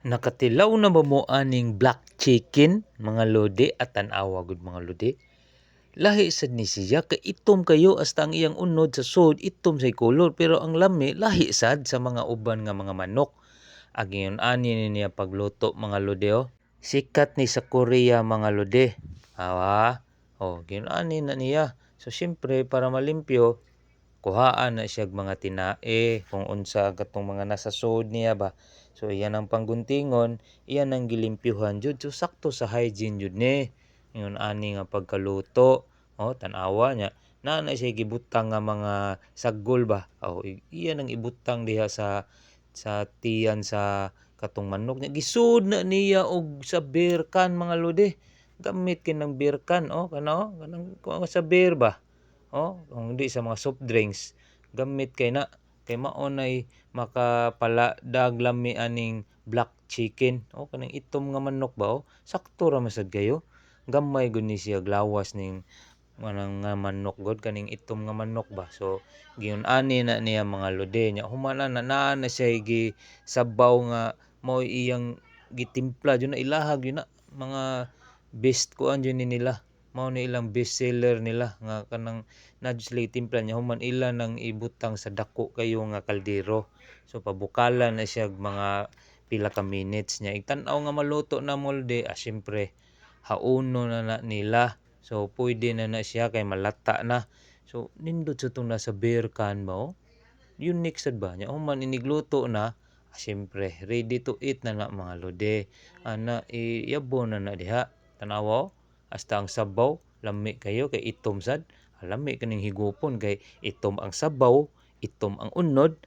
Nakatilaw na ba mo aning black chicken mga lodi at tan-awa gud mga lodi? Lahi sad ni siya kay itom kayo hasta ang iyang unod sa sud itom say kolor pero ang lami lahi sad sa mga uban nga mga manok. Agi ani ni niya pagluto mga lodi oh. Sikat ni sa Korea mga lodi. Awa. Oh, ani na niya. So siyempre para malimpyo kuhaan na siya mga tinae kung unsa katong mga nasa sud niya ba. So iyan ang pangguntingon, iyan ang gilimpyuhan jud. So sakto sa hygiene jud ni. Ingon ani nga pagkaluto, oh tan-awa niya. Na siya gibutang nga mga saggol ba. Oh, iyan ang ibutang diha sa tiyan sa katong manok niya. Gisud na niya og sa beer can mga lodi. Gamit kinang beer can oh kana oh kanang sa beer ba. Oh, kung di sa mga soft drinks, gamit kay na kay mao nay makapaladag lami aning black chicken. Oh, kanang itom nga manok ba oh. Sakto ra man sad kayo. Gamay gud ni siya glawas ning manang nga manok gud kaning itom nga manok ba. So giun-ani na niya mga lodi nya humana na naa na siya sabaw nga mao iyang gitimpla jud na ilahag yun na mga best kuan jud ni nila. Mao ni ilang best seller nila nga kanang na sila timpla niya human ila nang ibutang sa dako kayo nga kaldero. So pabukalan na siya mga pila ka minutes niya. Igtan-aw nga maluto na molde, syempre hauno na nila. So pwede na siya kay malata na. So nindot sa itong nasa beer can ba oh. Unique sad ba niya. Human inigluto na, syempre ready to eat na mga lode. Ana iyabo na diha. Tanawa oh. Hasta ang sabaw lami kayo kay itom sad. Lami kaning higupon kay itom ang sabaw, itom ang unod.